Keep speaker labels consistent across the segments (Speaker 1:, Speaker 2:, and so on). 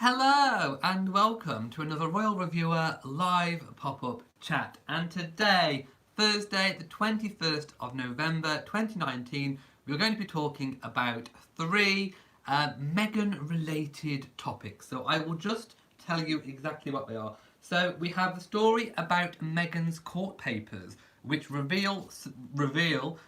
Speaker 1: Hello and welcome to another Royal Reviewer live pop-up chat. And today, Thursday the 21st of November 2019, we're going to be talking about three Meghan related topics. So I will just tell you exactly what they are. So we have the story about Meghan's court papers, which reveal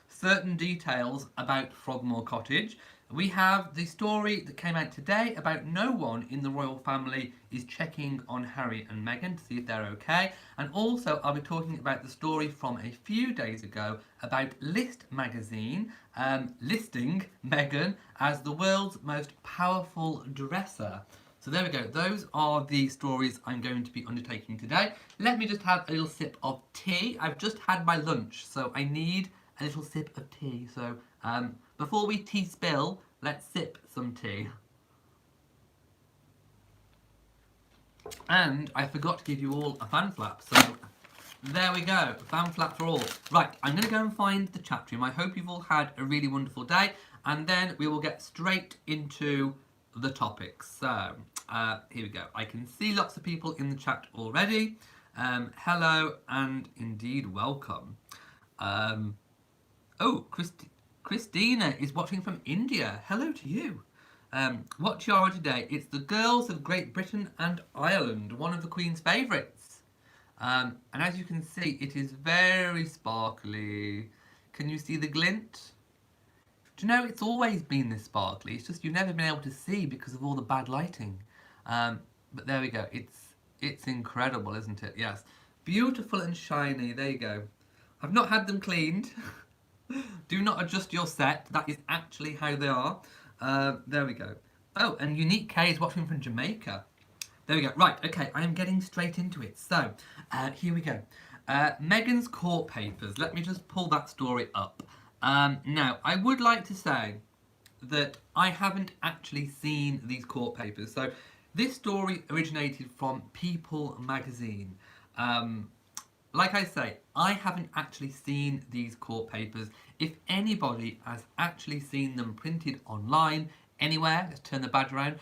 Speaker 1: certain details about Frogmore Cottage. We have the story that came out today about no one in the royal family is checking on Harry and Meghan to see if they're okay. And also I'll be talking about the story from a few days ago about List magazine listing Meghan as the world's most powerful dresser. So there we go, those are the stories I'm going to be undertaking today. Let me just have a little sip of tea. I've just had my lunch, so I need a little sip of tea. So before we tea spill, let's sip some tea. And I forgot to give you all a fan flap, so there we go, fan flap for all. Right, I'm going to go and find the chat room. I hope you've all had a really wonderful day, and then we will get straight into the topics. So here we go. I can see lots of people in the chat already. Hello and indeed welcome. Oh, Christina is watching from India. Hello to you. What tiara today? It's the girls of Great Britain and Ireland, one of the Queen's favourites. And as you can see, it is very sparkly. Can you see the glint? Do you know, it's always been this sparkly. It's just you've never been able to see because of all the bad lighting. But there we go. It's incredible, isn't it? Yes. Beautiful and shiny. There you go. I've not had them cleaned. Do not adjust your set. That is actually how they are. There we go. Oh, and Unique K is watching from Jamaica. There we go. Right, okay, I am getting straight into it. So, here we go. Meghan's court papers. Let me just pull that story up. Now, I would like to say that I haven't actually seen these court papers. So, this story originated from People magazine. Like I say, I haven't actually seen these court papers. If anybody has actually seen them printed online, anywhere, let's turn the badge around,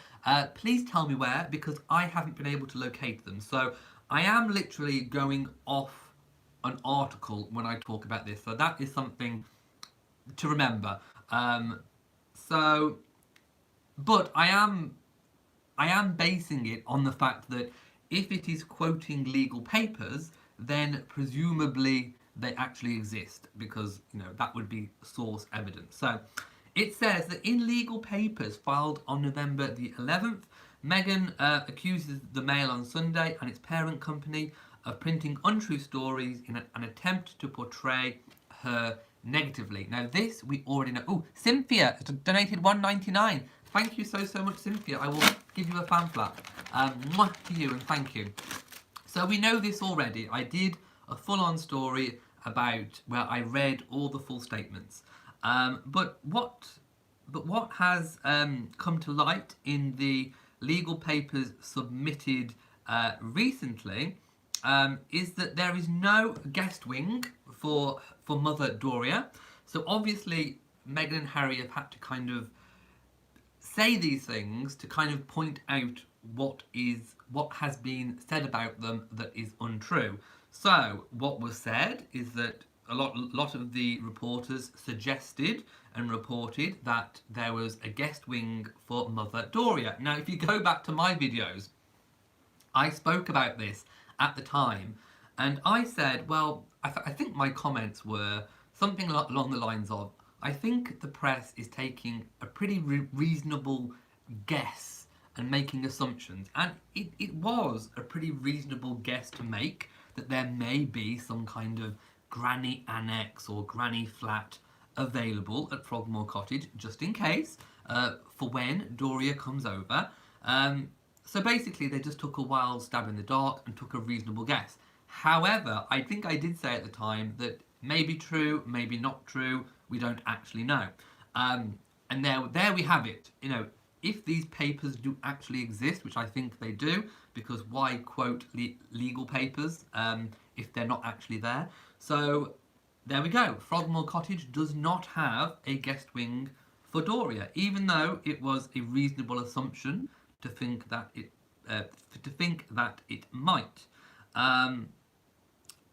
Speaker 1: please tell me where, because I haven't been able to locate them. So I am literally going off an article when I talk about this. So that is something to remember. But I am basing it on the fact that if it is quoting legal papers, then presumably they actually exist, because that would be source evidence. So it says that in legal papers filed on November the 11th, Meghan accuses the Mail on Sunday and its parent company of printing untrue stories in an attempt to portray her negatively. Now this we already know. Oh, Cynthia has donated $1.99. Thank you so much, Cynthia. I will give you a fan flap. Mwah to you, and thank you. So we know this already. I did a full-on story about where I read all the full statements. But what has come to light in the legal papers submitted recently is that there is no guest wing for Mother Doria. So obviously Meghan and Harry have had to kind of say these things to kind of point out what has been said about them that is untrue. So what was said is that a lot of the reporters suggested and reported that there was a guest wing for Mother Doria. Now, if you go back to my videos, I spoke about this at the time, and I said, well, I think my comments were something along the lines of, I think the press is taking a pretty reasonable guess and making assumptions, and it was a pretty reasonable guess to make that there may be some kind of granny annex or granny flat available at Frogmore Cottage, just in case, for when Doria comes over. So basically they just took a wild stab in the dark and took a reasonable guess. However, I think I did say at the time that maybe true, maybe not true, we don't actually know. And there we have it. If these papers do actually exist, which I think they do, because why quote legal papers if they're not actually there? So there we go. Frogmore Cottage does not have a guest wing for Doria, even though it was a reasonable assumption to think that it to think that it might.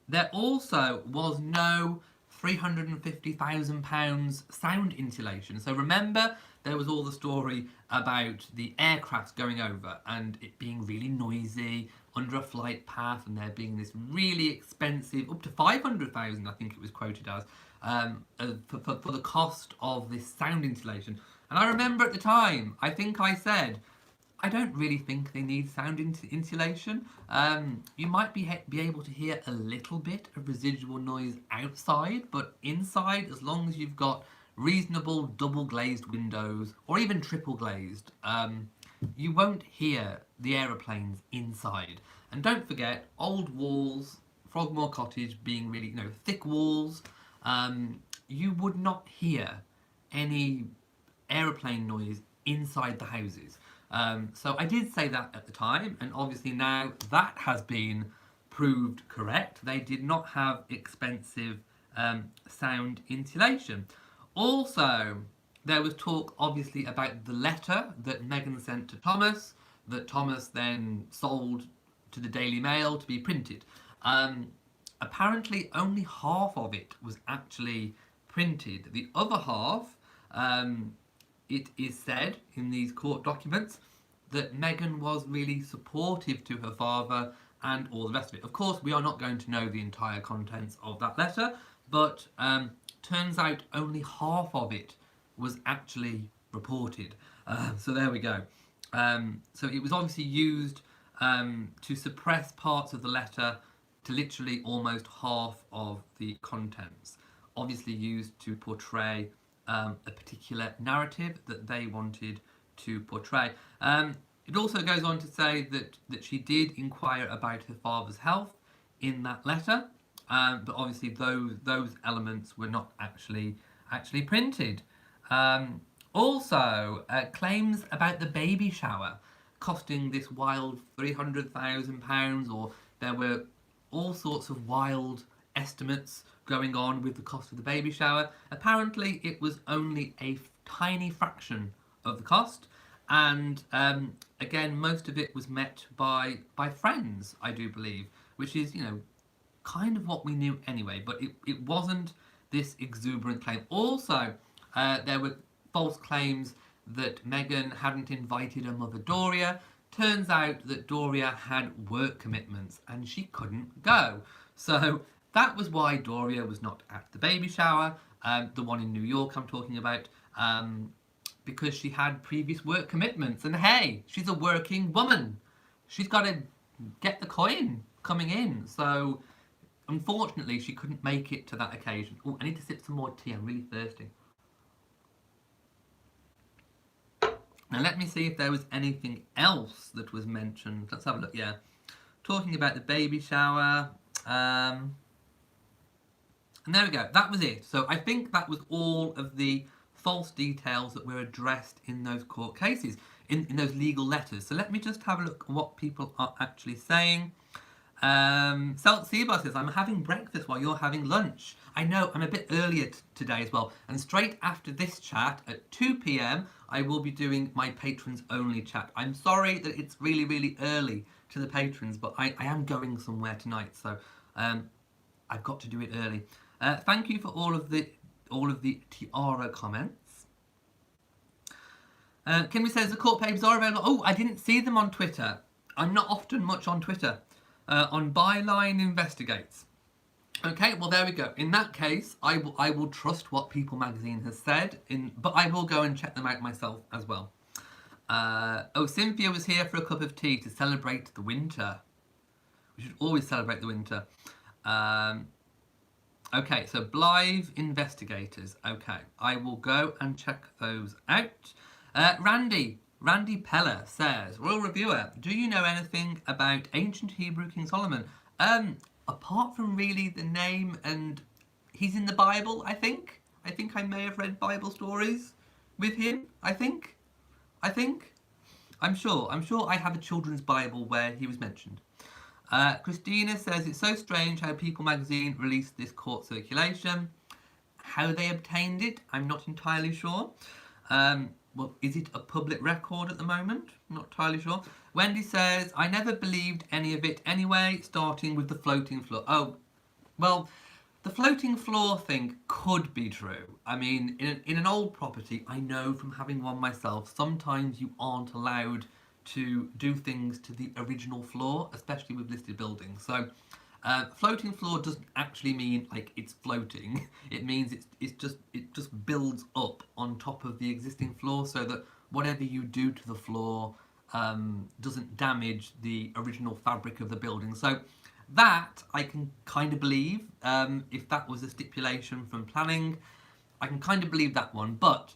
Speaker 1: There also was no £350,000 sound insulation. So remember, there was all the story about the aircrafts going over and it being really noisy under a flight path, and there being this really expensive, up to 500,000, I think it was quoted as, for the cost of this sound insulation. And I remember at the time, I think I said, I don't really think they need sound insulation. You might be able to hear a little bit of residual noise outside, but inside, as long as you've got reasonable double glazed windows or even triple glazed, you won't hear the aeroplanes inside. And don't forget, old walls, Frogmore Cottage being really, thick walls, you would not hear any aeroplane noise inside the houses. So I did say that at the time, and obviously now that has been proved correct. They did not have expensive sound insulation. Also, there was talk obviously about the letter that Meghan sent to Thomas, that Thomas then sold to the Daily Mail to be printed. Apparently only half of it was actually printed. The other half, it is said in these court documents that Meghan was really supportive to her father and all the rest of it. Of course, we are not going to know the entire contents of that letter, but turns out only half of it was actually reported. So there we go. So it was obviously used to suppress parts of the letter to literally almost half of the contents. Obviously used to portray a particular narrative that they wanted to portray. It also goes on to say that she did inquire about her father's health in that letter, but obviously those elements were not actually printed. Also, claims about the baby shower costing this wild £300,000, or there were all sorts of wild estimates going on with the cost of the baby shower. Apparently it was only a tiny fraction of the cost, and again, most of it was met by friends, I do believe, which is, kind of what we knew anyway, but it wasn't this exuberant claim. Also, there were false claims that Meghan hadn't invited her mother Doria. Turns out that Doria had work commitments and she couldn't go. So that was why Doria was not at the baby shower, the one in New York I'm talking about, because she had previous work commitments. And hey, she's a working woman. She's got to get the coin coming in. So unfortunately, she couldn't make it to that occasion. Oh, I need to sip some more tea. I'm really thirsty. Now let me see if there was anything else that was mentioned. Let's have a look. Yeah, talking about the baby shower. And there we go. That was it. So I think that was all of the false details that were addressed in those court cases, in those legal letters. So let me just have a look at what people are actually saying. Selt Seabar says, I'm having breakfast while you're having lunch. I know, I'm a bit earlier today as well. And straight after this chat at 2 p.m, I will be doing my patrons only chat. I'm sorry that it's really, really early to the patrons, but I am going somewhere tonight, so I've got to do it early. Thank you for all of the tiara comments. Kimmy says the court papers are available. Oh, I didn't see them on Twitter. I'm not often much on Twitter. On Byline Investigates. Okay, well there we go. In that case, I will trust what People Magazine has said, but I will go and check them out myself as well. Cynthia was here for a cup of tea to celebrate the winter. We should always celebrate the winter. Okay, so Blythe Investigators. Okay, I will go and check those out. Randy Peller says, Royal Reviewer, do you know anything about ancient Hebrew King Solomon? Apart from really the name, and he's in the Bible, I think. I think I may have read Bible stories with him, I think. I'm sure I have a children's Bible where he was mentioned. Christina says, it's so strange how People Magazine released this court circulation. How they obtained it, I'm not entirely sure. well, is it a public record at the moment? Not entirely sure. Wendy says, I never believed any of it anyway, starting with the floating floor. Oh, well, the floating floor thing could be true. I mean, in an old property, I know from having one myself, sometimes you aren't allowed to do things to the original floor, especially with listed buildings. So, floating floor doesn't actually mean like it's floating. It means it just builds up on top of the existing floor, so that whatever you do to the floor doesn't damage the original fabric of the building. So that I can kind of believe, if that was a stipulation from planning, I can kind of believe that one, but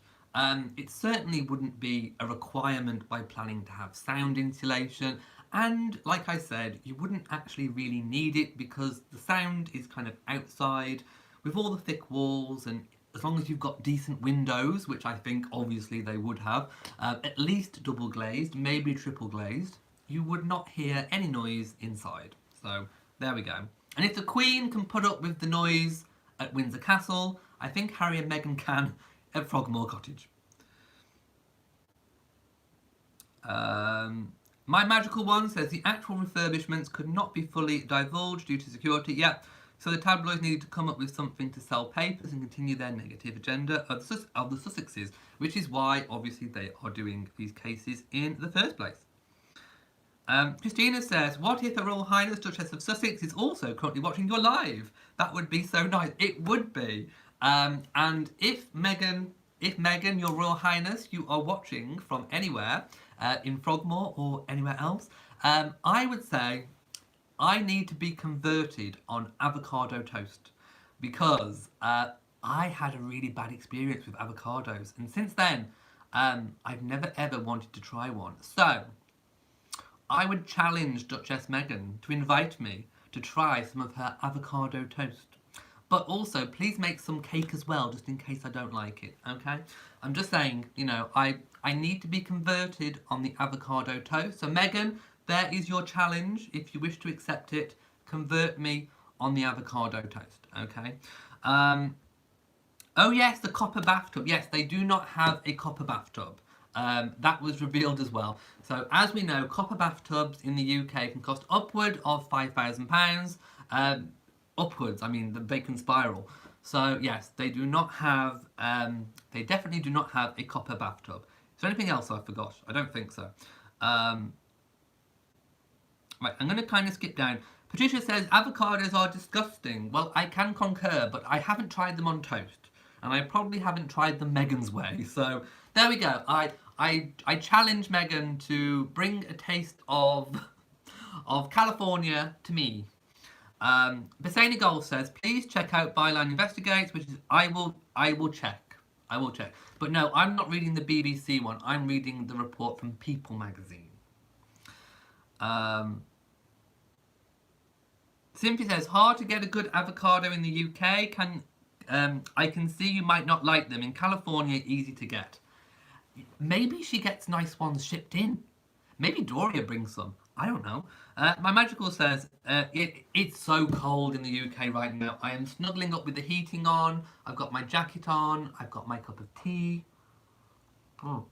Speaker 1: it certainly wouldn't be a requirement by planning to have sound insulation. And like I said, you wouldn't actually really need it because the sound is kind of outside with all the thick walls, and as long as you've got decent windows, which I think obviously they would have, at least double glazed, maybe triple glazed, you would not hear any noise inside. So there we go. And if the Queen can put up with the noise at Windsor Castle, I think Harry and Meghan can at Frogmore Cottage. My magical one says the actual refurbishments could not be fully divulged due to security. Yep. So the tabloids needed to come up with something to sell papers and continue their negative agenda of the Sussexes, which is why obviously they are doing these cases in the first place. Christina says, what if Her Royal Highness Duchess of Sussex is also currently watching your live? That would be so nice. It would be. And if Meghan, Your Royal Highness, you are watching from anywhere, in Frogmore or anywhere else, I would say I need to be converted on avocado toast, because I had a really bad experience with avocados, and since then I've never ever wanted to try one. So I would challenge Duchess Meghan to invite me to try some of her avocado toast. But also, please make some cake as well, just in case I don't like it, okay? I'm just saying, you know, I need to be converted on the avocado toast. So Meghan, there is your challenge. If you wish to accept it, convert me on the avocado toast, okay? Oh yes, the copper bathtub. Yes, they do not have a copper bathtub. That was revealed as well. So as we know, copper bathtubs in the UK can cost upward of £5,000. Upwards, I mean, they can spiral. So yes, they do not have, they definitely do not have a copper bathtub. Is there anything else I forgot? I don't think so. Right, I'm going to kind of skip down. Patricia says, avocados are disgusting. Well, I can concur, but I haven't tried them on toast. And I probably haven't tried them Meghan's way. So there we go. I challenge Meghan to bring a taste of California to me. Bassani Gold says, please check out Byline Investigates, which is I will check. I will check. But no, I'm not reading the BBC one. I'm reading the report from People magazine. Simply says, hard to get a good avocado in the UK. I can see you might not like them. In California, easy to get. Maybe she gets nice ones shipped in. Maybe Doria brings some. I don't know. My magical says, it's so cold in the UK right now. I am snuggling up with the heating on. I've got my jacket on. I've got my cup of tea. Oh.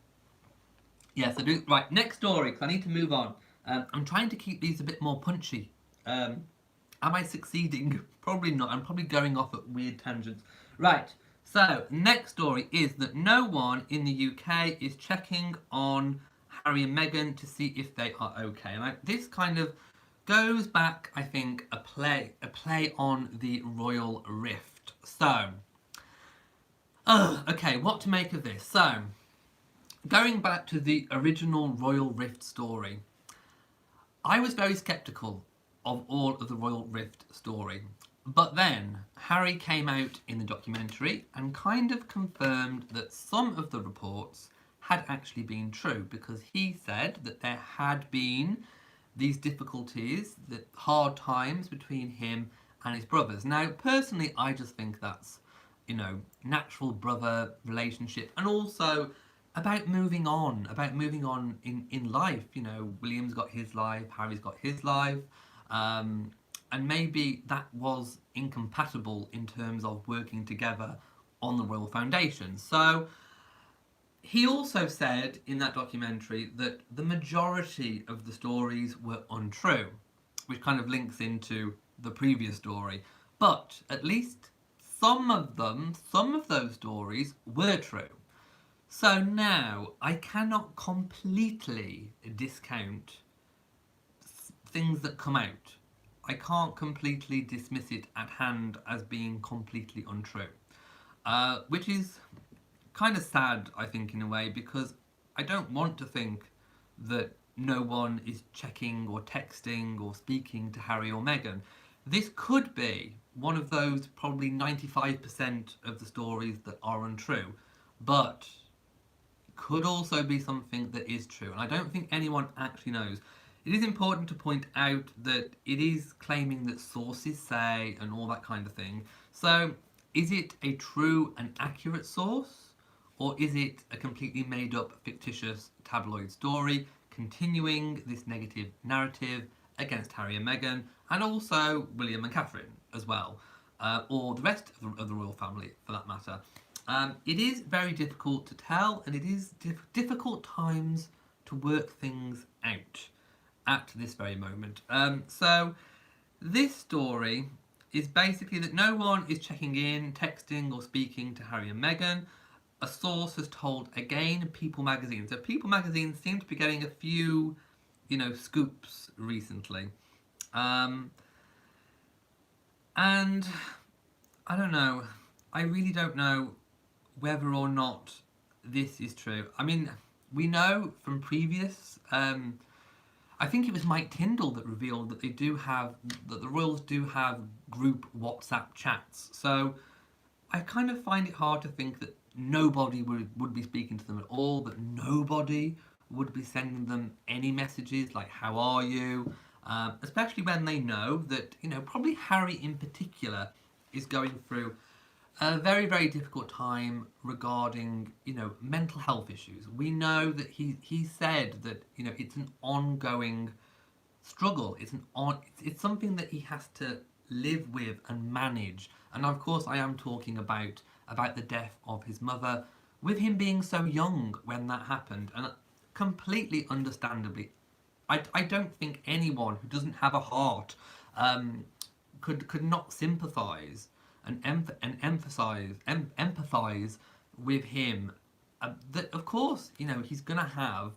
Speaker 1: Yes, I do. Right, next story, because I need to move on. I'm trying to keep these a bit more punchy. Am I succeeding? Probably not. I'm probably going off at weird tangents. Right, so next story is that no one in the UK is checking on Harry and Meghan to see if they are okay. And this kind of goes back, I think, a play on the royal rift. So, okay, what to make of this? So, going back to the original royal rift story, I was very sceptical of all of the royal rift story. But then Harry came out in the documentary and kind of confirmed that some of the reports had actually been true, because he said that there had been these difficulties, the hard times between him and his brothers. Now, personally, I just think that's, you know, natural brother relationship, and also about moving on in life. You know, William's got his life, Harry's got his life, and maybe that was incompatible in terms of working together on the royal foundation. So He also said in that documentary that the majority of the stories were untrue, which kind of links into the previous story. But at least some of them, some of those stories were true. So now I cannot completely discount things that come out. I can't completely dismiss it at hand as being completely untrue, which is kind of sad, I think, in a way, because I don't want to think that no one is checking or texting or speaking to Harry or Meghan. This could be one of those probably 95% of the stories that are untrue, but could also be something that is true, and I don't think anyone actually knows. It is important to point out that it is claiming that sources say and all that kind of thing. So, is it a true and accurate source, or is it a completely made up, fictitious tabloid story continuing this negative narrative against Harry and Meghan, and also William and Catherine as well, or the rest of the royal family for that matter? It is very difficult to tell, and it is difficult times to work things out at this very moment. So, this story is basically that no one is checking in, texting, or speaking to Harry and Meghan. A source has told, again, People magazine. So, People magazine seems to be getting a few, scoops recently. And I don't know. I really don't know whether or not this is true. I mean, we know from previous, I think it was Mike Tyndall that revealed that that the royals do have group WhatsApp chats. So I kind of find it hard to think that nobody would be speaking to them at all, that nobody would be sending them any messages like, how are you? Especially when they know that, probably Harry in particular is going through a very, very difficult time regarding, mental health issues. We know that he said that, it's an ongoing struggle. It's something that he has to live with and manage. And of course, I am talking about the death of his mother, with him being so young when that happened, and completely understandably, I don't think anyone who doesn't have a heart could not sympathise and empathize with him. That of course, he's going to have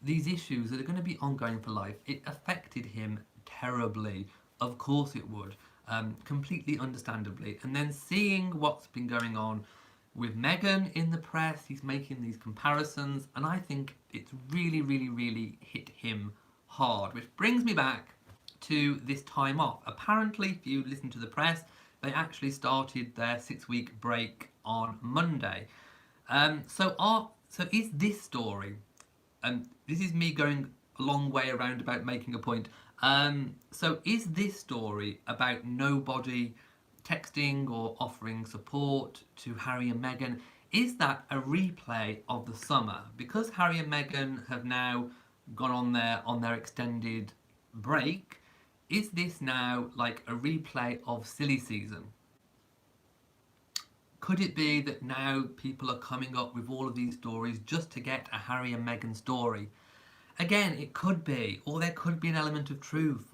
Speaker 1: these issues that are going to be ongoing for life. It affected him terribly. Of course it would, completely understandably. And then seeing what's been going on with Meghan in the press, he's making these comparisons, and I think it's really, really, really hit him hard. Which brings me back to this time off. Apparently, if you listen to the press, they actually started their 6-week break on Monday. So is this story, and this is me going a long way around about making a point. So is this story about nobody texting or offering support to Harry and Meghan? Is that a replay of the summer? Because Harry and Meghan have now gone on their extended break, is this now like a replay of silly season? Could it be that now people are coming up with all of these stories just to get a Harry and Meghan story? Again, it could be, or there could be an element of truth.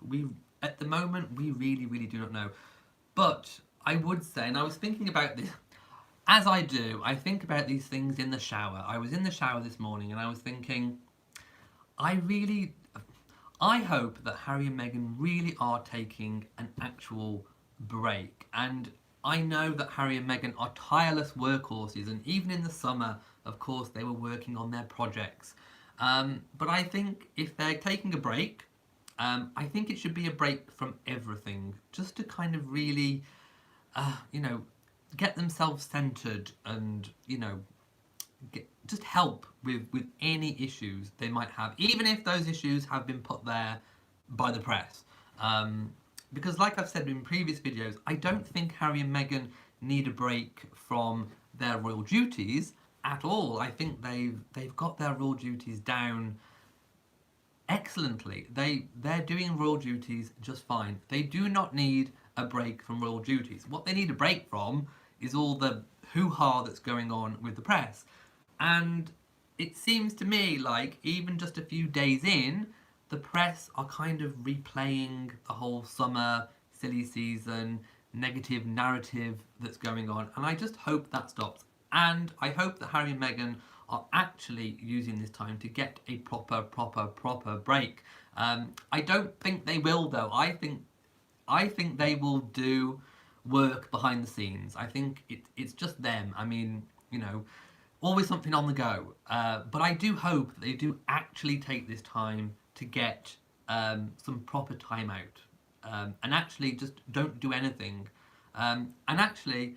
Speaker 1: At the moment, we really, really do not know. But I would say, and I was thinking about this, as I do, I think about these things in the shower. I was in the shower this morning and I was thinking, I hope that Harry and Meghan really are taking an actual break. And I know that Harry and Meghan are tireless workhorses, and even in the summer, of course, they were working on their projects. But I think if they're taking a break, I think it should be a break from everything, just to kind of really, get themselves centered and, just help with any issues they might have, even if those issues have been put there by the press. Because like I've said in previous videos, I don't think Harry and Meghan need a break from their royal duties at all. I think they've got their royal duties down excellently. They're doing royal duties just fine. They do not need a break from royal duties. What they need a break from is all the hoo-ha that's going on with the press. And it seems to me like even just a few days in, the press are kind of replaying the whole summer silly season negative narrative that's going on, and I just hope that stops. And I hope that Harry and Meghan are actually using this time to get a proper break. I don't think they will though. I think they will do work behind the scenes. I think it's just them. I mean, always something on the go. But I do hope that they do actually take this time to get some proper time out, and actually just don't do anything. And actually,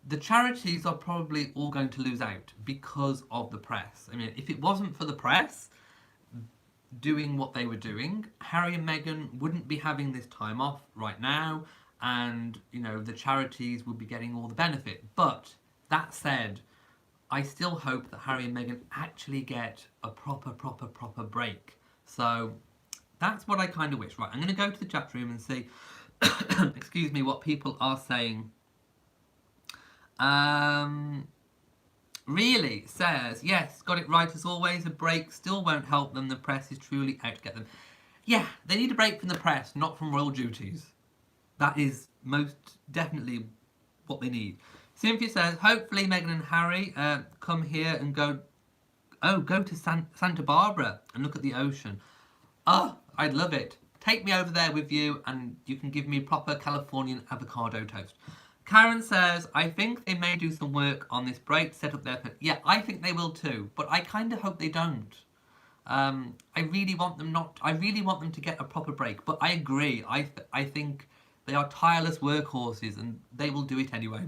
Speaker 1: the charities are probably all going to lose out because of the press. I mean, if it wasn't for the press doing what they were doing, Harry and Meghan wouldn't be having this time off right now, and the charities would be getting all the benefit. But that said, I still hope that Harry and Meghan actually get a proper break. So that's what I kind of wish. Right, I'm going to go to the chat room and see, excuse me, what people are saying. Really says, yes, got it right as always. A break still won't help them. The press is truly out to get them. Yeah, they need a break from the press, not from royal duties. That is most definitely what they need. Cynthia says, hopefully Meghan and Harry come here and go to Santa Barbara and look at the ocean. Oh, I'd love it. Take me over there with you and you can give me proper Californian avocado toast. Karen says, I think they may do some work on this break to set up their... Yeah, I think they will too, but I kind of hope they don't. I really want them to get a proper break, but I agree. I think they are tireless workhorses and they will do it anyway.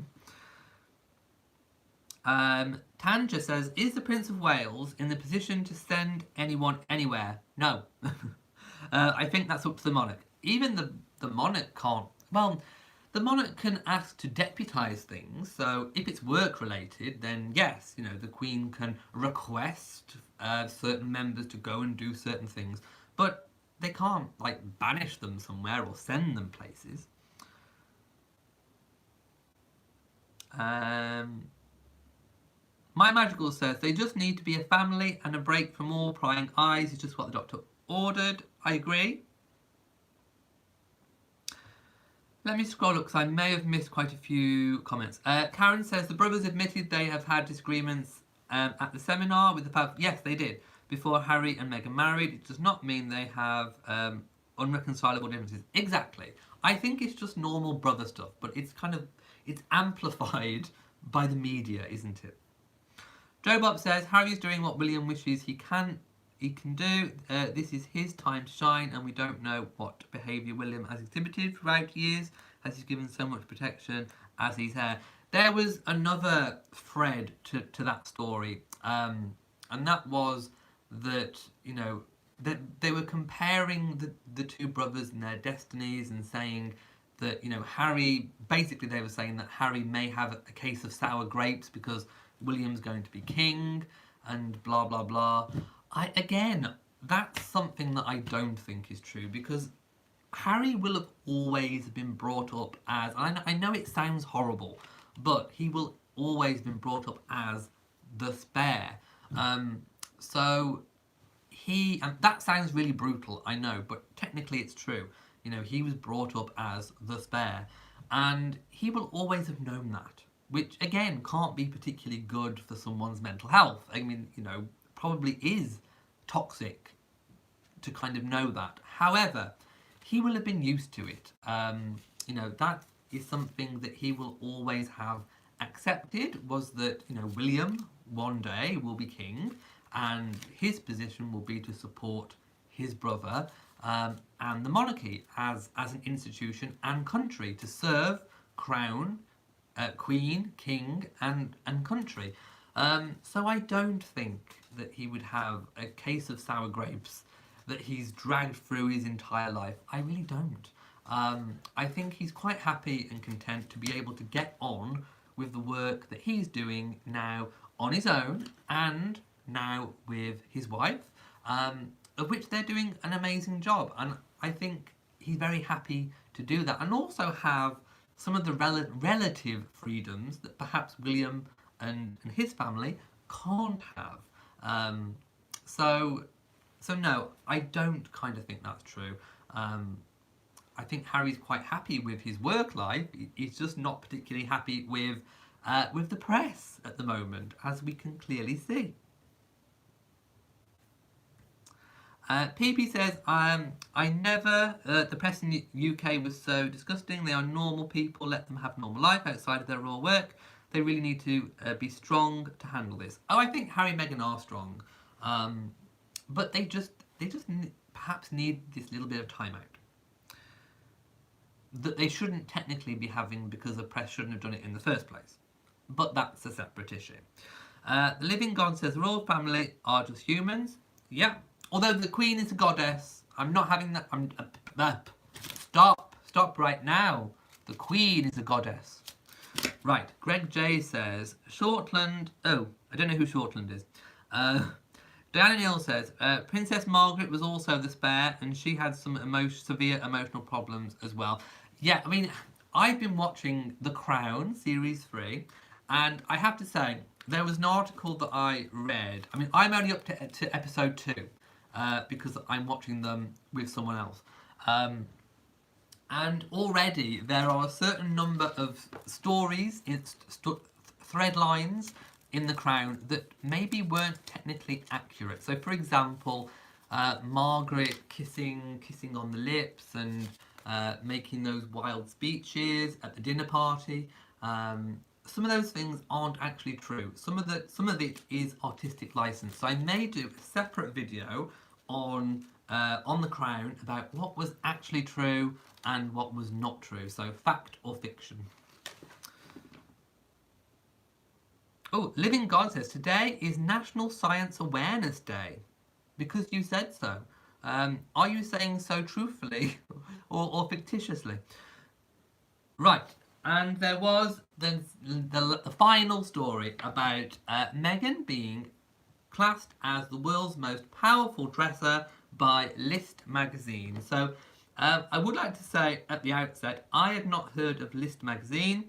Speaker 1: Tanja says, is the Prince of Wales in the position to send anyone anywhere? No. I think that's up to the monarch. Even the monarch can't. Well, the monarch can ask to deputise things. So if it's work related, then yes, the Queen can request certain members to go and do certain things. But they can't banish them somewhere or send them places. My Magical says, they just need to be a family and a break from all prying eyes is just what the doctor ordered. I agree. Let me scroll up because I may have missed quite a few comments. Karen says, the brothers admitted they have had disagreements at the seminar with the... Yes, they did. Before Harry and Meghan married. It does not mean they have unreconcilable differences. Exactly. I think it's just normal brother stuff, but it's amplified by the media, isn't it? Joe Bob says, Harry is doing what William wishes he can do. This is his time to shine, and we don't know what behaviour William has exhibited throughout years, as he's given so much protection as he's heir. There was another thread to that story, and that was that, that they were comparing the two brothers and their destinies and saying that, Harry, basically they were saying that Harry may have a case of sour grapes because William's going to be king and blah, blah, blah. Again, that's something that I don't think is true because Harry will have always been brought up as, I know it sounds horrible, but he will always been brought up as the spare. So and that sounds really brutal, I know, but technically it's true. He was brought up as the spare, and he will always have known that, which again can't be particularly good for someone's mental health. I mean, probably is toxic to kind of know that. However, he will have been used to it. That is something that he will always have accepted, was that, William one day will be king and his position will be to support his brother and the monarchy as an institution and country, to serve crown, queen, king and country. So I don't think that he would have a case of sour grapes that he's dragged through his entire life. I really don't. I think he's quite happy and content to be able to get on with the work that he's doing now on his own and now with his wife, of which they're doing an amazing job. And I think he's very happy to do that and also have some of the relative freedoms that perhaps William and his family can't have. So no, I don't kind of think that's true. I think Harry's quite happy with his work life. He's just not particularly happy with the press at the moment, as we can clearly see. PP says, I never, the press in the UK was so disgusting. They are normal people. Let them have normal life outside of their royal work. They really need to be strong to handle this. Oh, I think Harry and Meghan are strong. But they just perhaps need this little bit of time out that they shouldn't technically be having, because the press shouldn't have done it in the first place. But that's a separate issue. The Living God says, the royal family are just humans. Yeah. Although the Queen is a goddess. I'm not having that. Stop right now. The Queen is a goddess. Right. Greg J says, Shortland. Oh, I don't know who Shortland is. Diana Neal says, Princess Margaret was also the spare, and she had some severe emotional problems as well. Yeah, I mean, I've been watching The Crown Series 3, and I have to say, there was an article that I read. I mean, I'm only up to episode 2, because I'm watching them with someone else. And already there are a certain number of stories, thread lines in The Crown that maybe weren't technically accurate. So, for example, Margaret kissing on the lips and making those wild speeches at the dinner party. Some of those things aren't actually true. Some of it is artistic license. So I may do a separate video on The Crown about what was actually true and what was not true. So fact or fiction. Oh, Living God says, today is National Science Awareness Day. Because you said so. Are you saying so truthfully or fictitiously? Right, and there was the final story about Meghan being classed as the world's most powerful dresser by List magazine. So I would like to say at the outset, I had not heard of List magazine,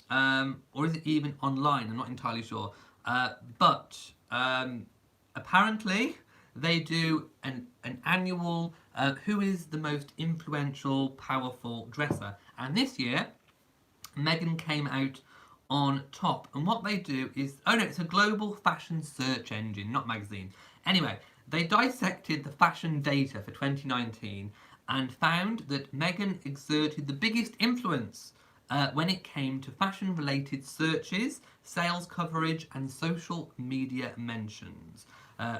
Speaker 1: or is it even online? I'm not entirely sure. But apparently they do an annual who is the most influential, powerful dresser. And this year, Meghan came out on top. And what they do is, oh no, it's a global fashion search engine, not magazine. Anyway, they dissected the fashion data for 2019 and found that Meghan exerted the biggest influence when it came to fashion-related searches, sales coverage, and social media mentions.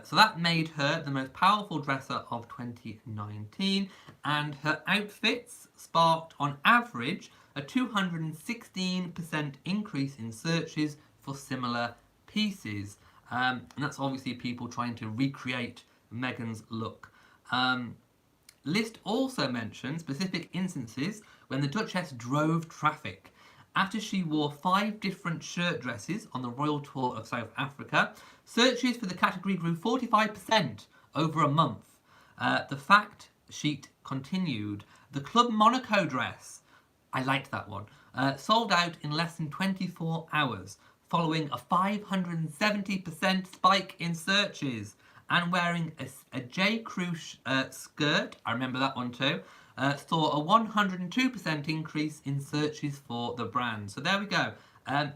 Speaker 1: So that made her the most powerful dresser of 2019, and her outfits sparked, on average, a 216% increase in searches for similar pieces. And that's obviously people trying to recreate Meghan's look. List also mentioned specific instances when the Duchess drove traffic. After she wore 5 different shirt dresses on the royal tour of South Africa, searches for the category grew 45% over a month. The fact sheet continued. The Club Monaco dress, I liked that one, sold out in less than 24 hours, following a 570% spike in searches. And wearing a J. Crew skirt, I remember that one too, saw a 102% increase in searches for the brand. So there we go. An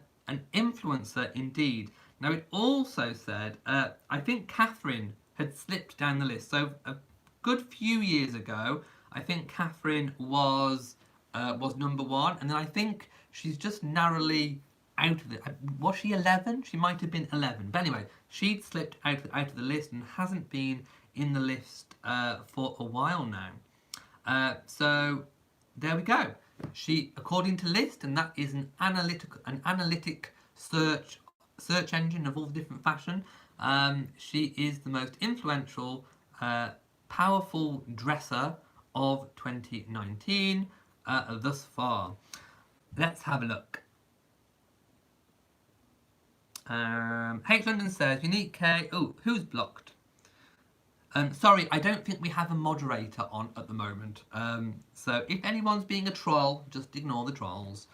Speaker 1: influencer indeed. Now it also said, I think Catherine had slipped down the list. So a good few years ago, I think Catherine was number 1, and then I think she's just narrowly out of it. Was she 11? She might have been 11. But anyway, she'd slipped out of the list and hasn't been in the list for a while now. So there we go. She, according to List, and that is an analytic search engine of all the different fashion. She is the most influential, powerful dresser of 2019 thus far. Let's have a look. H. London says, Unique K. Oh, who's blocked? Sorry, I don't think we have a moderator on at the moment. So if anyone's being a troll, just ignore the trolls.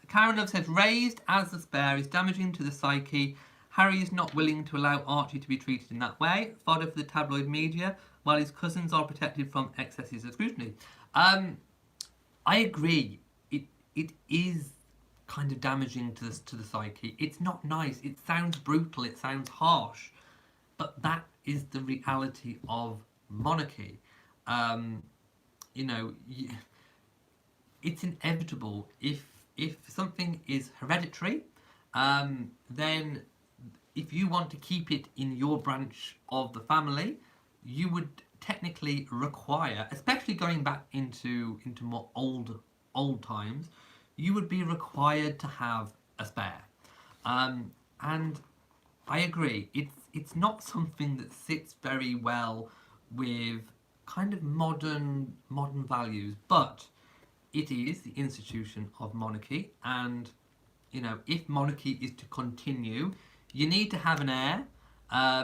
Speaker 1: Karen Love says, raised as the spare is damaging to the psyche. Harry is not willing to allow Archie to be treated in that way. Fodder for the tabloid media, while his cousins are protected from excesses of scrutiny. I agree. It is kind of damaging to the psyche. It's not nice. It sounds brutal. It sounds harsh. But that is the reality of monarchy. You know, it's inevitable. If something is hereditary, then if you want to keep it in your branch of the family, you would technically require, especially going back into more old times, you would be required to have a spare. And I agree, it's not something that sits very well with kind of modern values, but it is the institution of monarchy, and you know, if monarchy is to continue, you need to have an heir.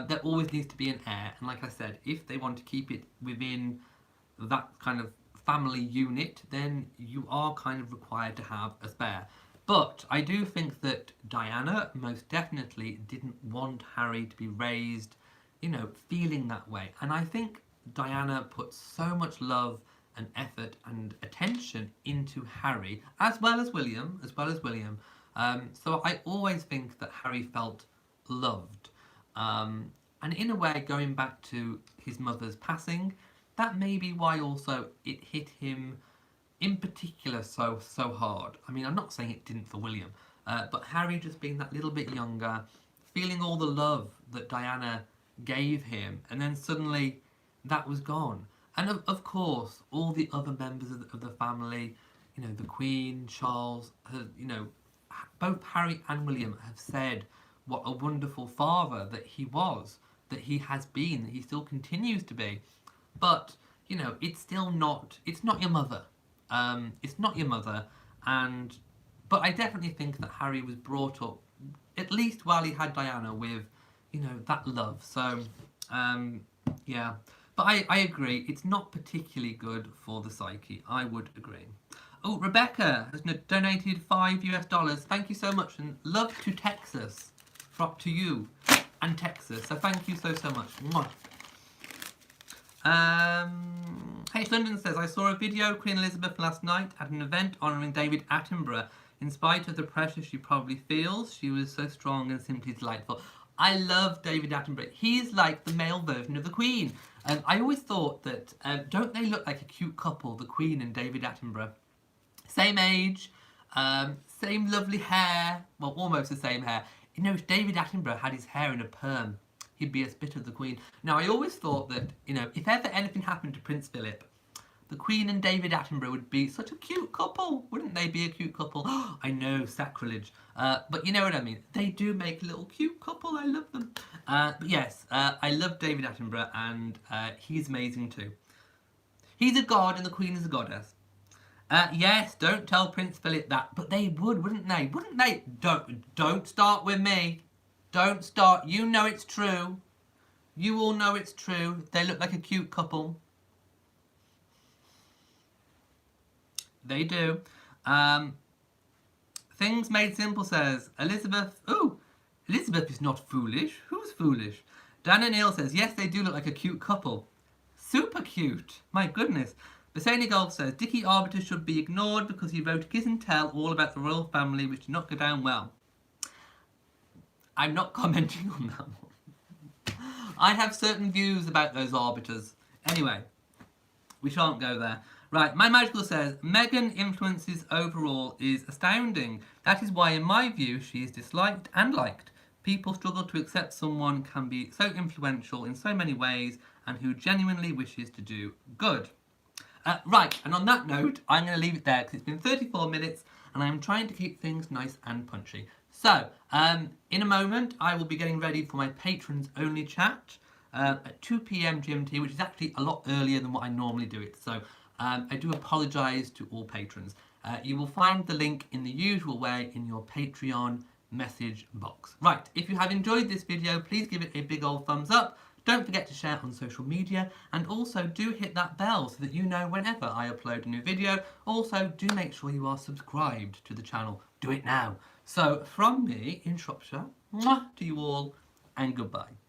Speaker 1: There always needs to be an heir, and like I said, if they want to keep it within that kind of family unit, then you are kind of required to have a spare. But I do think that Diana most definitely didn't want Harry to be raised, you know, feeling that way. And I think Diana put so much love and effort and attention into Harry, as well as William. So I always think that Harry felt loved. And in a way, going back to his mother's passing, that may be why also it hit him in particular so hard. I mean, I'm not saying it didn't for William, but Harry just being that little bit younger, feeling all the love that Diana gave him, and then suddenly that was gone. And of course, all the other members of the family, you know, the Queen, Charles, you know, both Harry and William have said what a wonderful father that he was, that he has been, that he still continues to be. But, you know, it's still not, it's not your mother. It's not your mother. But I definitely think that Harry was brought up, at least while he had Diana, with, you know, that love. So, yeah. But I agree, it's not particularly good for the psyche. I would agree. Oh, Rebecca has donated $5. Thank you so much, and love to Texas. To you and Texas. So thank you so much. H. London says, I saw a video of Queen Elizabeth last night at an event honouring David Attenborough. In spite of the pressure she probably feels, she was so strong and simply delightful. I love David Attenborough. He's like the male version of the Queen. I always thought that, don't they look like a cute couple, the Queen and David Attenborough? Same age, same lovely hair, well, almost the same hair. You know, if David Attenborough had his hair in a perm, he'd be a spit of the Queen. Now, I always thought that, you know, if ever anything happened to Prince Philip, the Queen and David Attenborough would be such a cute couple. Wouldn't they be a cute couple? I know, sacrilege. But you know what I mean. They do make a little cute couple. I love them. But yes, I love David Attenborough, and he's amazing too. He's a god and the Queen is a goddess. Yes, don't tell Prince Philip that, but they would, wouldn't they? Wouldn't they? Don't start with me. Don't start. You know it's true. You all know it's true. They look like a cute couple. They do. Things Made Simple says, Elizabeth is not foolish. Who's foolish? Dana Neal says, yes, they do look like a cute couple. Super cute. My goodness. Bassani Golf says, Dickie Arbiter should be ignored because he wrote a kiss and tell all about the royal family which did not go down well. I'm not commenting on that one. I have certain views about those arbiters. Anyway, we shan't go there. Right, My Magical says, Meghan influences overall is astounding. That is why, in my view, she is disliked and liked. People struggle to accept someone can be so influential in so many ways and who genuinely wishes to do good. Right, and on that note, I'm going to leave it there because it's been 34 minutes and I'm trying to keep things nice and punchy. So, in a moment, I will be getting ready for my patrons only chat at 2 p.m. GMT, which is actually a lot earlier than what I normally do it. So, I do apologise to all patrons. You will find the link in the usual way in your Patreon message box. Right, if you have enjoyed this video, please give it a big old thumbs up. Don't forget to share on social media, and also do hit that bell so that you know whenever I upload a new video. Also, do make sure you are subscribed to the channel. Do it now. So, from me in Shropshire, mwah, to you all, and goodbye.